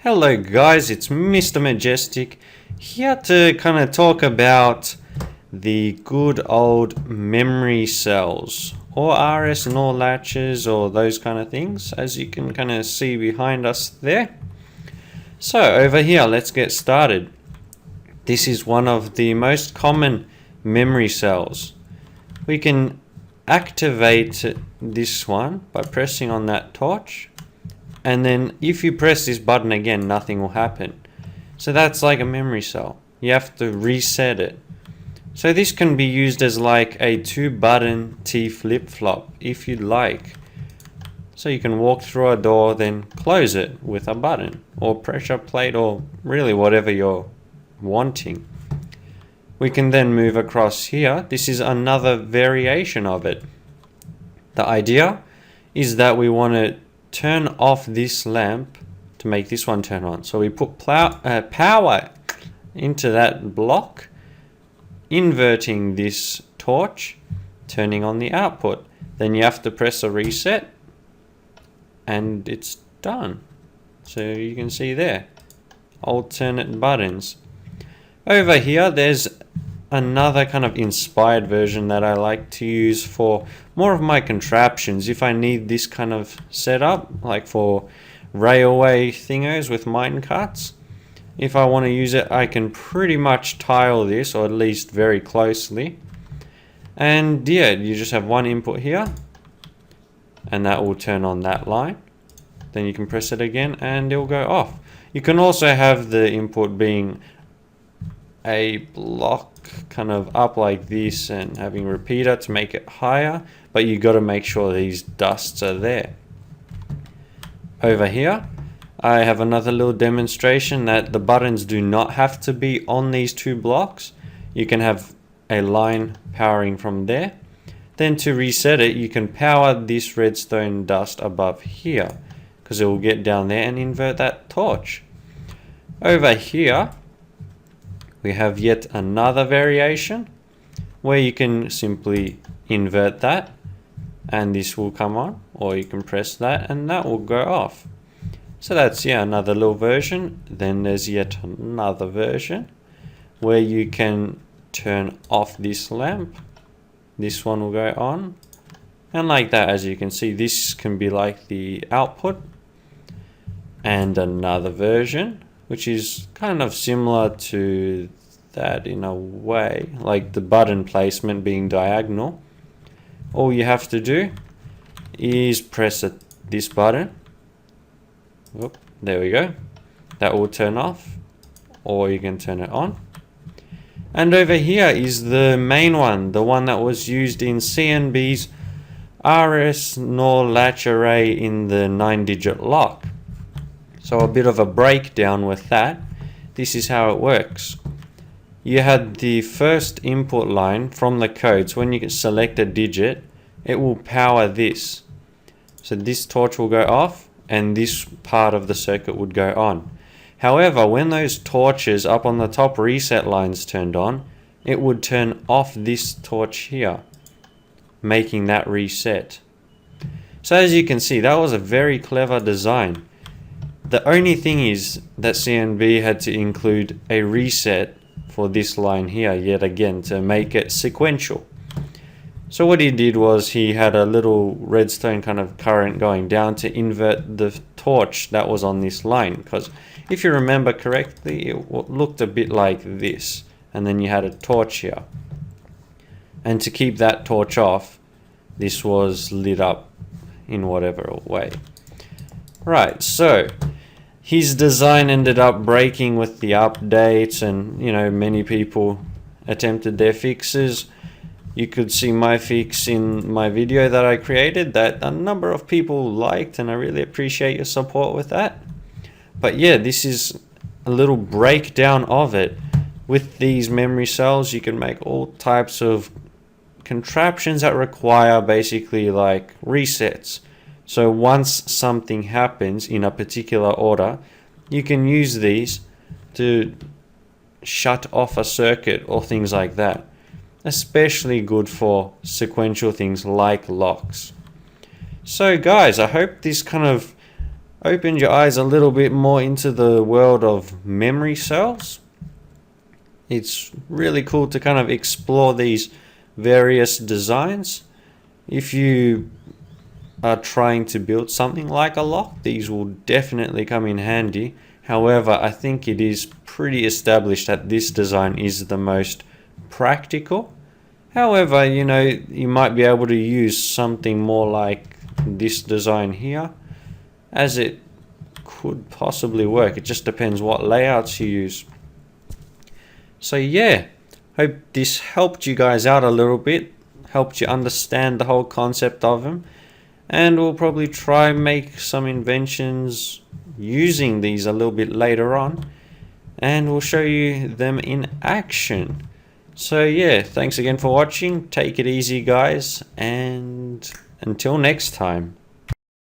Hello guys, it's Mr. Majestic here to kind of talk about the good old memory cells or RS NOR latches or those kind of things, as you can kind of see behind us there. So over here, let's get started. This is one of the most common memory cells. We can activate this one by pressing on that torch. And then if you press this button again, nothing will happen. So that's like a memory cell. You have to reset it. So this can be used as like a 2-button T flip-flop if you'd like. So you can walk through a door, then close it with a button or pressure plate or really whatever you're wanting. We can then move across here. This is another variation of it. The idea is that we want to turn off this lamp to make this one turn on. So we put power into that block, inverting this torch, turning on the output. Then you have to press a reset and it's done. So you can see there, alternate buttons. Over here there's another kind of inspired version that I like to use for more of my contraptions. If I need this kind of setup, like for railway thingos with mine carts, if I want to use it, I can pretty much tile this, or at least very closely. And yeah, you just have one input here, and that will turn on that line. Then you can press it again and it'll go off. You can also have the input being a block kind of up like this and having repeater to make it higher, but you got to make sure these dusts are there. Over here I have another little demonstration that the buttons do not have to be on these two blocks. You can have a line powering from there. Then to reset it, you can power this redstone dust above here, because it will get down there and invert that torch. Over here we have yet another variation where you can simply invert that and this will come on, or you can press that and that will go off. So that's another little version. Then there's yet another version where you can turn off this lamp. This one will go on, and like that. As you can see, this can be like the output. And another version which is kind of similar to that in a way, like the button placement being diagonal. All you have to do is press this button. Oop, there we go. That will turn off, or you can turn it on. And over here is the main one, the one that was used in CNB's RS NOR latch array in the 9-digit lock. So a bit of a breakdown with that. This is how it works. You had the first input line from the code. So when you select a digit, it will power this. So this torch will go off and this part of the circuit would go on. However, when those torches up on the top reset lines turned on, it would turn off this torch here, making that reset. So as you can see, that was a very clever design. The only thing is that CNB had to include a reset for this line here yet again to make it sequential. So what he did was he had a little redstone kind of current going down to invert the torch that was on this line, because if you remember correctly, it looked a bit like this, and then you had a torch here. And to keep that torch off, this was lit up in whatever way. Right, so his design ended up breaking with the updates, and many people attempted their fixes. You could see my fix in my video that I created that a number of people liked, and I really appreciate your support with that. But yeah, this is a little breakdown of it. With these memory cells, you can make all types of contraptions that require basically like resets. So once something happens in a particular order, you can use these to shut off a circuit or things like that. Especially good for sequential things like locks. So guys, I hope this kind of opened your eyes a little bit more into the world of memory cells. It's really cool to kind of explore these various designs. If you are trying to build something like a lock, these will definitely come in handy. However, I think it is pretty established that this design is the most practical. However, you know, you might be able to use something more like this design here, as it could possibly work. It just depends what layouts you use. So yeah, hope this helped you guys out a little bit, helped you understand the whole concept of them, and we'll probably try and make some inventions using these a little bit later on, and we'll show you them in action. So yeah, thanks again for watching. Take it easy, guys, and until next time.